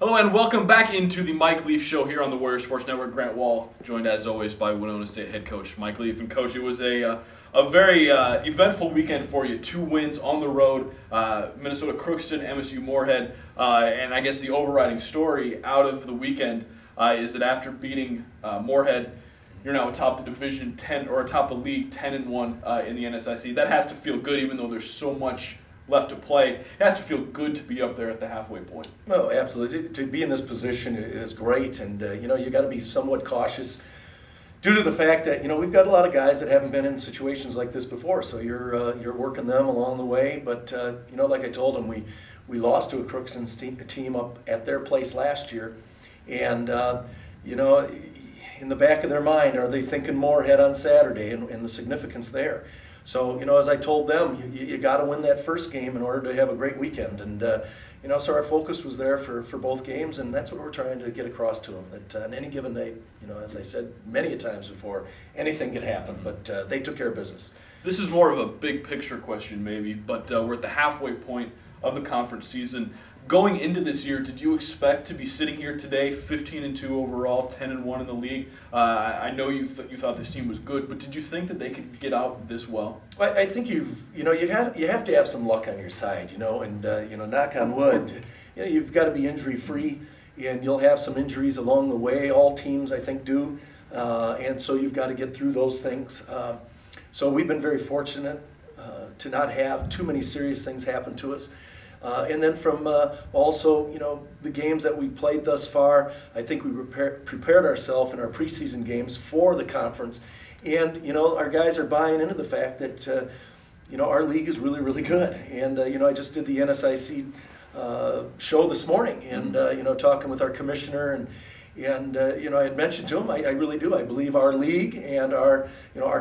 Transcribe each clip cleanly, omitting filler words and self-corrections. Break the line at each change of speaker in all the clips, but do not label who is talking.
Hello and welcome back into the Mike Leaf Show here on the Warrior Sports Network. Grant Wall, joined as always by Winona State head coach Mike Leaf. And coach, it was a very eventful weekend for you. 2 wins on the road, Minnesota Crookston, MSU Moorhead, and I guess the overriding story out of the weekend is that after beating Moorhead, you're now atop the division 10 or atop the league 10-1 in the NSIC. That has to feel good, even though there's so much left to play. It has to feel good to be up there at the halfway point.
No, absolutely. To be in this position is great, and you got to be somewhat cautious due to the fact that we've got a lot of guys that haven't been in situations like this before. So you're working them along the way. But like I told them, we lost to a Crookston team up at their place last year, and in the back of their mind, are they thinking Moorhead on Saturday and the significance there? So, as I told them, you got to win that first game in order to have a great weekend. And, so our focus was there for both games, and that's what we're trying to get across to them, that on any given night, as I said many a times before, anything could happen, but they took care of business.
This is more of a big picture question maybe, but we're at the halfway point of the conference season. Going into this year, did you expect to be sitting here today, 15-2 overall, 10-1 in the league? I know you thought this team was good, but did you think that they could get out this well?
I think you have to have some luck on your side, and knock on wood, you've got to be injury free, and you'll have some injuries along the way. All teams, I think, do, and so you've got to get through those things. So we've been very fortunate to not have too many serious things happen to us. And then from also, the games that we played thus far, I think we prepared ourselves in our preseason games for the conference. And, our guys are buying into the fact that, our league is really, really good. And, I just did the NSIC show this morning and, talking with our commissioner and I had mentioned to him, I really do. I believe our league and our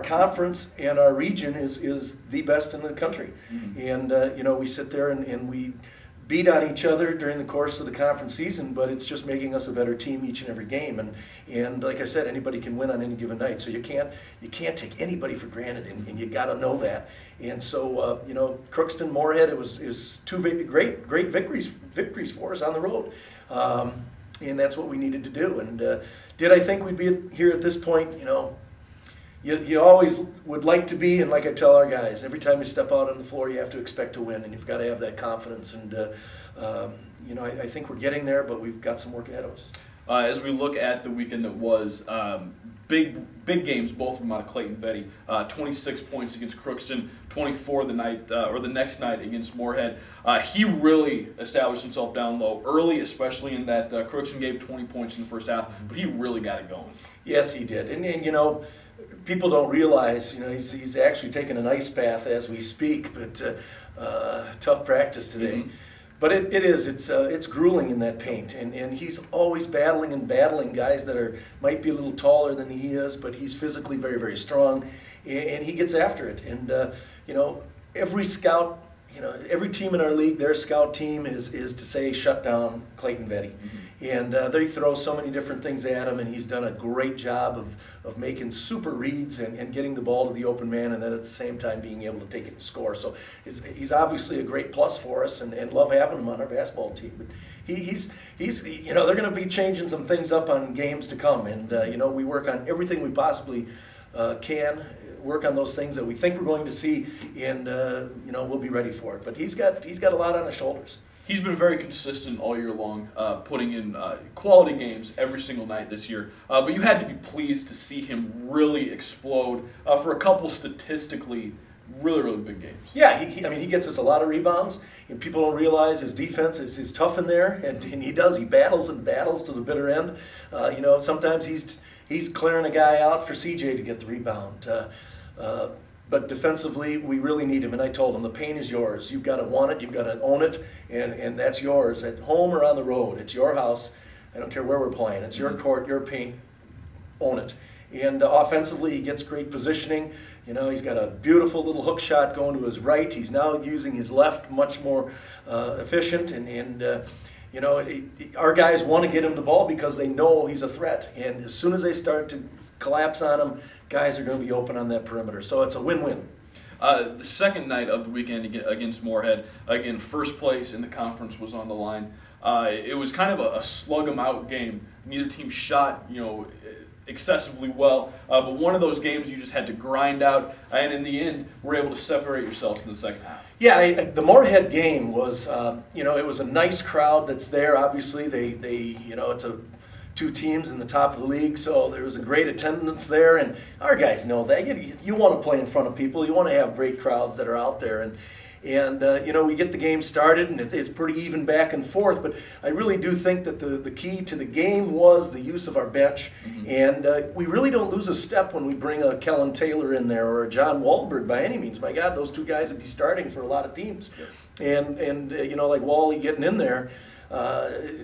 conference and our region is the best in the country. Mm-hmm. And we sit there and we beat on each other during the course of the conference season, but it's just making us a better team each and every game. And like I said, anybody can win on any given night. So you can't take anybody for granted, and you got to know that. And so Crookston, Moorhead, it was 2 great victories for us on the road. And that's what we needed to do. And did I think we'd be here at this point? You always would like to be, and like I tell our guys, every time you step out on the floor, you have to expect to win, and you've got to have that confidence. And I think we're getting there, but we've got some work ahead of us.
As we look at the weekend that was, big games, both of them out of Clayton-Vetty. 26 points against Crookston, 24 the next night against Moorhead. He really established himself down low early, especially in that Crookston gave 20 points in the first half, but he really got it going.
Yes, he did. And people don't realize, he's actually taking an ice bath as we speak, but tough practice today. Mm-hmm. But it's grueling in that paint, and he's always battling guys that might be a little taller than he is, but he's physically very, very strong, and he gets after it. And every scout, every team in our league, their scout team is to say shut down Clayton-Vetty. Mm-hmm. And they throw so many different things at him, and he's done a great job of making super reads and getting the ball to the open man, and then at the same time being able to take it and score. So he's obviously a great plus for us, and love having him on our basketball team. But he's they're going to be changing some things up on games to come, and we work on everything we possibly can. Work on those things that we think we're going to see, and we'll be ready for it. But he's got a lot on his shoulders.
He's been very consistent all year long, putting in quality games every single night this year. But you had to be pleased to see him really explode for a couple statistically really, really big games.
Yeah, he gets us a lot of rebounds, and people don't realize his defense is tough in there, and he does. He battles and battles to the bitter end. Sometimes he's clearing a guy out for CJ to get the rebound. But defensively, we really need him. And I told him, the paint is yours. You've got to want it. You've got to own it. And that's yours. At home or on the road, it's your house. I don't care where we're playing. It's your court, your paint. Own it. And offensively, he gets great positioning. He's got a beautiful little hook shot going to his right. He's now using his left much more efficient. And our guys want to get him the ball because they know he's a threat. And as soon as they start to collapse on him, guys are going to be open on that perimeter. So it's a win-win.
The second night of the weekend against Moorhead, again, first place in the conference was on the line. It was kind of a slug 'em out game. Neither team shot, excessively well, but one of those games you just had to grind out, and in the end, were able to separate yourselves in the second half.
Yeah, the Moorhead game was, it was a nice crowd that's there. Obviously, it's two teams in the top of the league, so there was a great attendance there, and our guys know that. You want to play in front of people. You want to have great crowds that are out there, and we get the game started, and it's pretty even back and forth, but I really do think that the key to the game was the use of our bench, and we really don't lose a step when we bring a Kellen Taylor in there or a John Wahlberg by any means. My God, those two guys would be starting for a lot of teams. And like Wally getting in there,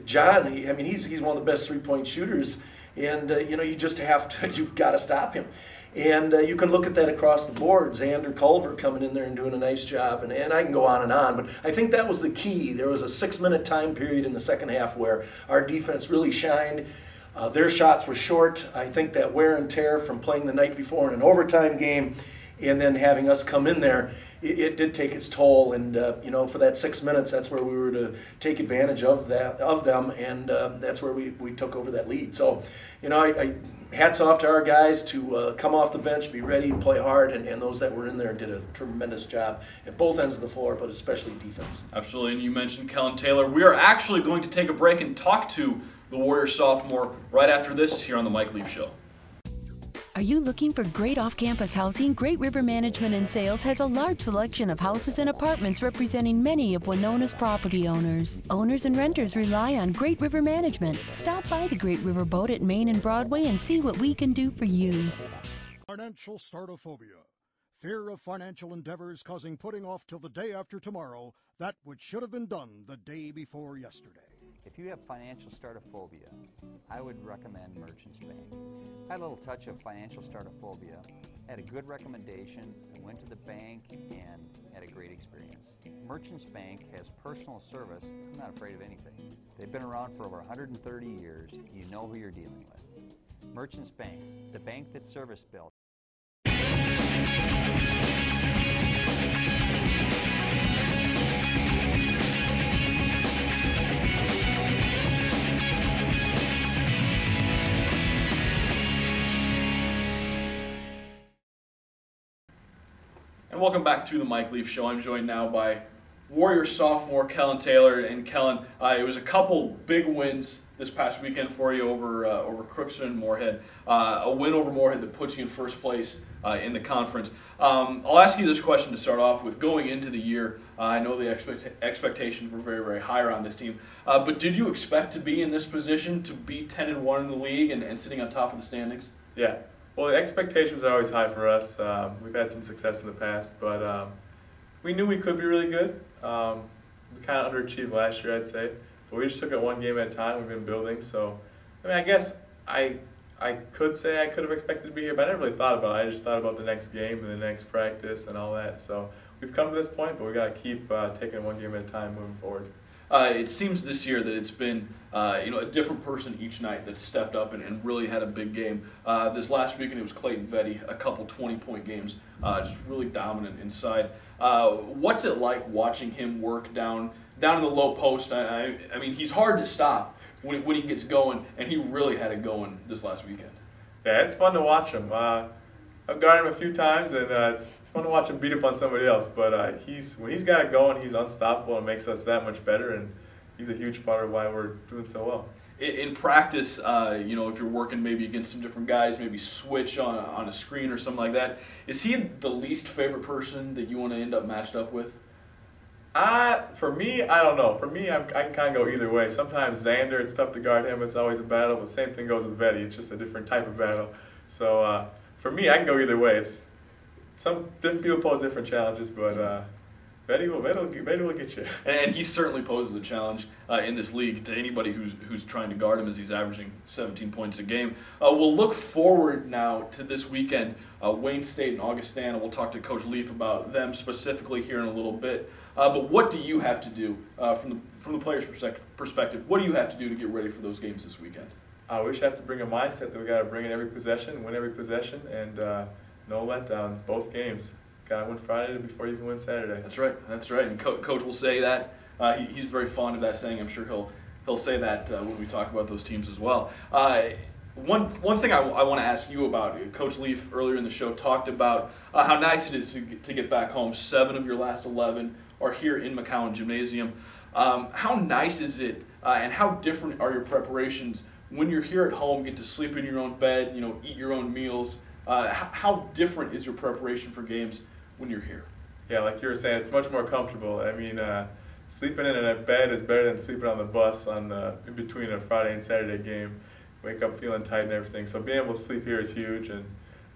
John, he's one of the best three-point shooters, and you've got to stop him. And you can look at that across the board. Xander Culver coming in there and doing a nice job, and I can go on and on. But I think that was the key. There was a 6-minute time period in the second half where our defense really shined. Their shots were short. I think that wear and tear from playing the night before in an overtime game and then having us come in there, it did take its toll. And for that 6 minutes, that's where we were to take advantage of them, and that's where we took over that lead. So, I hats off to our guys to come off the bench, be ready, play hard, and those that were in there did a tremendous job at both ends of the floor, but especially defense.
Absolutely, and you mentioned Kellen Taylor. We are actually going to take a break and talk to the Warrior sophomore right after this here on the Mike Leaf Show.
Are you looking for great off-campus housing? Great River Management and Sales has a large selection of houses and apartments representing many of Winona's property owners. Owners and renters rely on Great River Management. Stop by the Great River Boat at Main and Broadway and see what we can do for you.
Financial startophobia. Fear of financial endeavors causing putting off till the day after tomorrow that which should have been done the day before yesterday.
If you have financial startophobia, I would recommend Merchants Bank. I had a little touch of financial startophobia, had a good recommendation, I went to the bank and had a great experience. Merchants Bank has personal service. I'm not afraid of anything. They've been around for over 130 years. You know who you're dealing with. Merchants Bank, the bank that's service built.
And welcome back to the Mike Leaf Show. I'm joined now by Warrior sophomore Kellen Taylor. And Kellen, it was a couple big wins this past weekend for you over Crookston and Moorhead. A win over Moorhead that puts you in first place in the conference. I'll ask you this question to start off with. Going into the year, I know the expectations were very, very high around this team. But did you expect to be in this position, to be 10-1 in the league and sitting on top of the standings?
Yeah. Well, the expectations are always high for us. We've had some success in the past, but we knew we could be really good. We kind of underachieved last year, I'd say. But we just took it one game at a time. We've been building. So, I guess I could say I could have expected to be here, but I never really thought about it. I just thought about the next game and the next practice and all that. So we've come to this point, but we got to keep taking it one game at a time moving forward.
It seems this year that it's been a different person each night that stepped up and really had a big game. This last weekend it was Clayton Vetty, a couple 20-point games, just really dominant inside. What's it like watching him work down in the low post? I mean, he's hard to stop when he gets going, and he really had it going this last weekend.
Yeah, it's fun to watch him. I've guarded him a few times, and it's fun to watch him beat up on somebody else. But when he's got it going, he's unstoppable and makes us that much better. And he's a huge part of why we're doing so well.
In practice, if you're working maybe against some different guys, maybe switch on a screen or something like that, is he the least favorite person that you want to end up matched up with?
For me, I don't know. For me, I can kind of go either way. Sometimes Xander, it's tough to guard him. It's always a battle. But the same thing goes with Vetty. It's just a different type of battle. So for me, I can go either way. Some different people pose different challenges, but Vetty will get you.
And he certainly poses a challenge in this league to anybody who's trying to guard him, as he's averaging 17 points a game. We'll look forward now to this weekend. Wayne State and Augustana. We'll talk to Coach Leaf about them specifically here in a little bit. But what do you have to do from the player's perspective? What do you have to do to get ready for those games this weekend?
We just have to bring a mindset that we got to bring in every possession, win every possession, and no letdowns. Both games. Got to win Friday before you can win Saturday.
That's right. And Coach will say that. He's very fond of that saying. I'm sure he'll say that when we talk about those teams as well. One thing I want to ask you about, Coach Leaf earlier in the show talked about how nice it is to get back home. 7 of your last 11 are here in McCowan Gymnasium. How nice is it, and how different are your preparations when you're here at home, get to sleep in your own bed, eat your own meals? How different is your preparation for games when you're here?
Yeah, like you were saying, it's much more comfortable. I mean, sleeping in a bed is better than sleeping on the bus in between a Friday and Saturday game. Wake up feeling tight and everything. So being able to sleep here is huge, and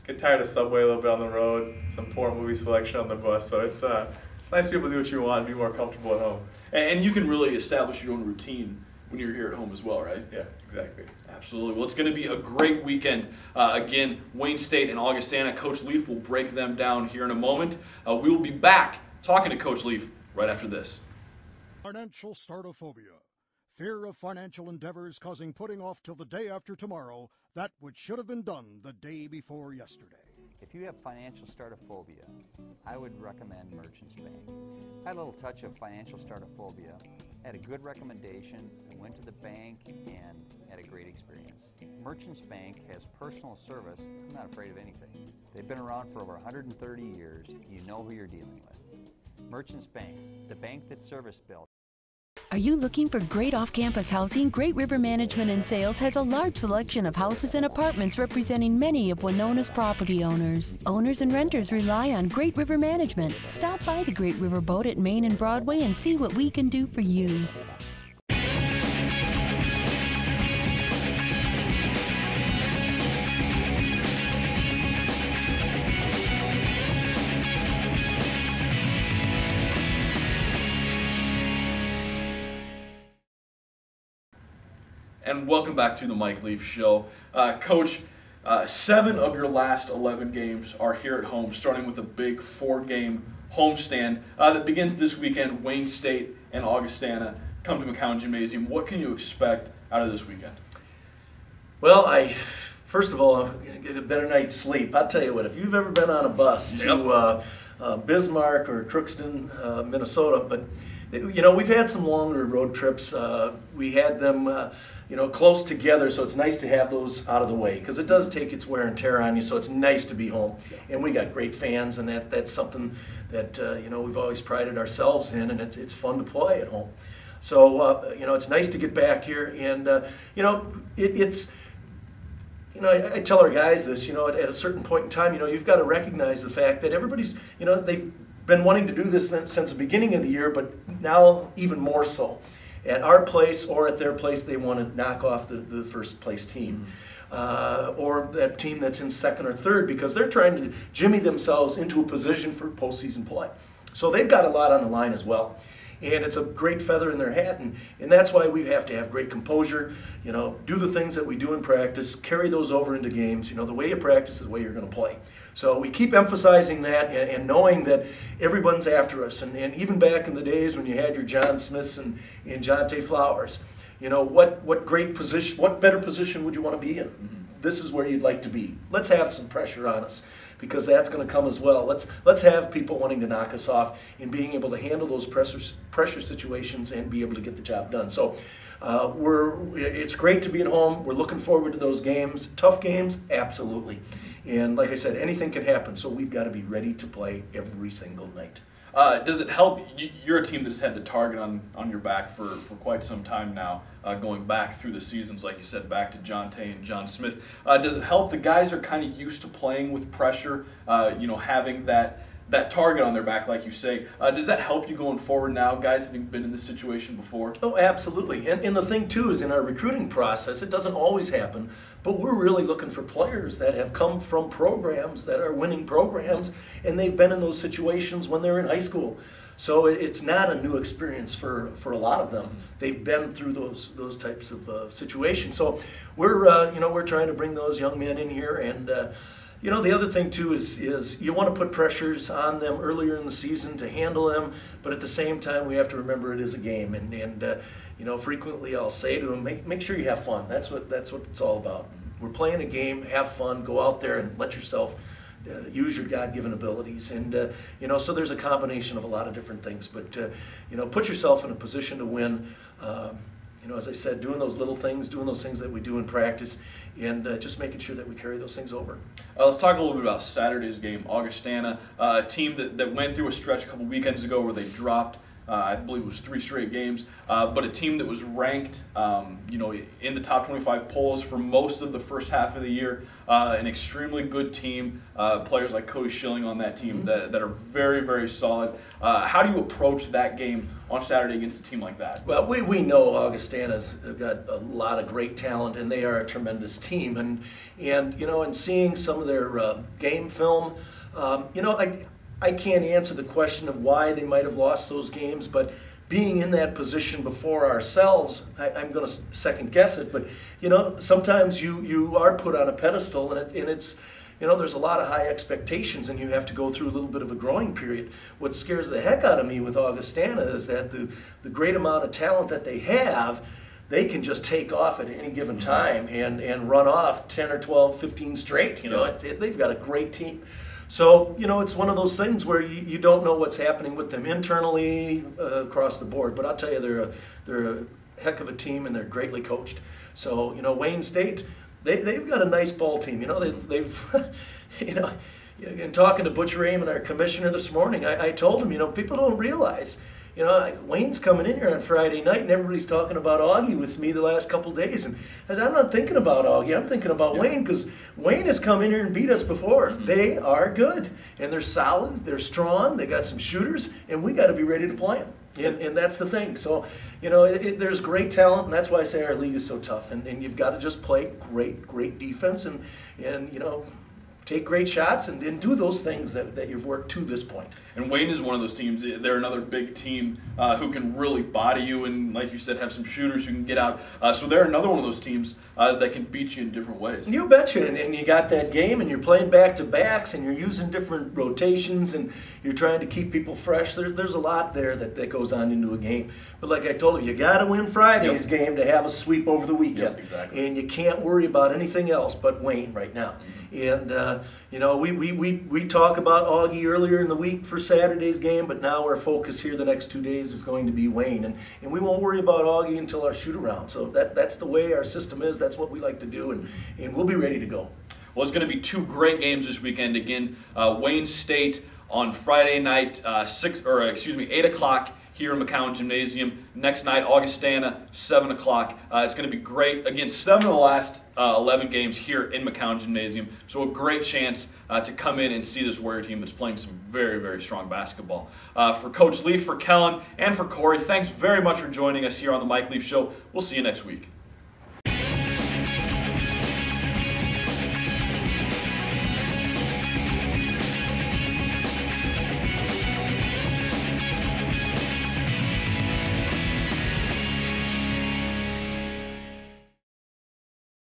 get tired of Subway a little bit on the road, some poor movie selection on the bus. So it's nice to be able to do what you want and be more comfortable at home.
And you can really establish your own routine when you're here at home as well, right?
Yeah, exactly.
Absolutely. Well, it's going to be a great weekend. Again, Wayne State and Augustana. Coach Leaf will break them down here in a moment. We will be back talking to Coach Leaf right after this.
Financial startophobia. Fear of financial endeavors causing putting off till the day after tomorrow that which should have been done the day before yesterday.
If you have financial startophobia, I would recommend Merchants Bank. I had a little touch of financial startophobia, had a good recommendation, and went to the bank and had a great experience. Merchants Bank has personal service. I'm not afraid of anything. They've been around for over 130 years. You know who you're dealing with. Merchants Bank, the bank that service built.
Are you looking for great off-campus housing? Great River Management and Sales has a large selection of houses and apartments representing many of Winona's property owners. Owners and renters rely on Great River Management. Stop by the Great River Boat at Main and Broadway and see what we can do for you.
And welcome back to the Mike Leaf Show. Coach, 7 of your last 11 games are here at home, starting with a big 4-game homestand that begins this weekend. Wayne State and Augustana come to McCowan Gymnasium. What can you expect out of this weekend?
Well, first of all, I'm going to get a better night's sleep. I'll tell you what, if you've ever been on a bus to Bismarck or Crookston, Minnesota, but we've had some longer road trips. We had them close together, so it's nice to have those out of the way because it does take its wear and tear on you, so it's nice to be home. And we got great fans, and that's something that we've always prided ourselves in, and it's fun to play at home. So it's nice to get back here, and I tell our guys this, at a certain point in time, you've got to recognize the fact that everybody's, they've been wanting to do this since the beginning of the year, but now even more so. At our place or at their place, they want to knock off the first place team. Or that team that's in second or third, because they're trying to jimmy themselves into a position for postseason play. So they've got a lot on the line as well. And it's a great feather in their hat, and that's why we have to have great composure, do the things that we do in practice, carry those over into games. The way you practice is the way you're going to play. So we keep emphasizing that and knowing that everyone's after us. And even back in the days when you had your John Smiths and Jonte Flowers, what great position, what better position would you want to be in? Mm-hmm. This is where you'd like to be. Let's have some pressure on us, because that's going to come as well. Let's have people wanting to knock us off and being able to handle those pressure situations and be able to get the job done. So it's great to be at home. We're looking forward to those games. Tough games, absolutely. And like I said, anything can happen, so we've got to be ready to play every single night.
Does it help? You're a team that's had the target on your back for quite some time now, going back through the seasons, like you said, back to John Tay and John Smith. Does it help? The guys are kind of used to playing with pressure, having that target on their back, like you say. Does that help you going forward now, guys having been in this situation before?
Oh, absolutely. And the thing, too, is in our recruiting process, it doesn't always happen, but we're really looking for players that have come from programs that are winning programs, and they've been in those situations when they're in high school. So it's not a new experience for a lot of them. They've been through those types of situations. So we're trying to bring those young men in here, and the other thing too is you want to put pressures on them earlier in the season to handle them, but at the same time we have to remember it is a game, and frequently I'll say to them, make sure you have fun. That's what it's all about. We're playing a game, have fun, go out there and let yourself use your God-given abilities, and so there's a combination of a lot of different things, but put yourself in a position to win. as I said, doing those little things, doing those things that we do in practice, and just making sure that we carry those things over.
Let's talk a little bit about Saturday's game. Augustana, a team that went through a stretch a couple weekends ago where they dropped, I believe it was 3 straight games, but a team that was ranked, in the top 25 polls for most of the first half of the year. An extremely good team. Players like Cody Schilling on that team that are very, very solid. How do you approach that game on Saturday against a team like that? Well,
we know Augustana's got a lot of great talent, and they are a tremendous team. And seeing some of their game film, I can't answer the question of why they might have lost those games, but being in that position before ourselves, I'm going to second guess it. But sometimes you are put on a pedestal, and it's there's a lot of high expectations, and you have to go through a little bit of a growing period. What scares the heck out of me with Augustana is that the great amount of talent that they have, they can just take off at any given time and run off 10 or 12, 15 straight. They've got a great team. So, it's one of those things where you don't know what's happening with them internally across the board. But I'll tell you, they're a heck of a team, and they're greatly coached. So, Wayne State, they've got a nice ball team. They've in talking to Butch Raymond, our commissioner, this morning, I told him, people don't realize, Wayne's coming in here on Friday night, and everybody's talking about Augie with me the last couple days. And I said, I'm not thinking about Augie, I'm thinking about Wayne, because Wayne has come in here and beat us before. They are good, and they're solid, they're strong, they got some shooters, and we got to be ready to play them. And that's the thing. So, there's great talent, and that's why I say our league is so tough. And you've got to just play great defense and take great shots and do those things that you've worked to this point.
And Wayne is one of those teams. They're another big team who can really body you and, like you said, have some shooters who can get out. So they're another one of those teams that can beat you in different ways.
You betcha. And you got that game, and you're playing back-to-backs, and you're using different rotations, and you're trying to keep people fresh. There's a lot there that goes on into a game. But like I told you got to win Friday's game to have a sweep over the weekend.
Yep, exactly.
And you can't worry about anything else but Wayne right now. And, we talk about Augie earlier in the week for Saturday's game, but now our focus here the next 2 days is going to be Wayne. And we won't worry about Augie until our shoot-around. So that's the way our system is. That's what we like to do, and we'll be ready to go.
Well, it's going to be 2 great games this weekend. Again, Wayne State on Friday night, 8 o'clock. Here in McCown Gymnasium. Next night, Augustana, 7 o'clock. It's going to be great. Again, 7 of the last 11 games here in McCown Gymnasium. So a great chance to come in and see this Warrior team that's playing some very, very strong basketball. For Coach Leaf, for Kellen, and for Corey, thanks very much for joining us here on the Mike Leaf Show. We'll see you next week.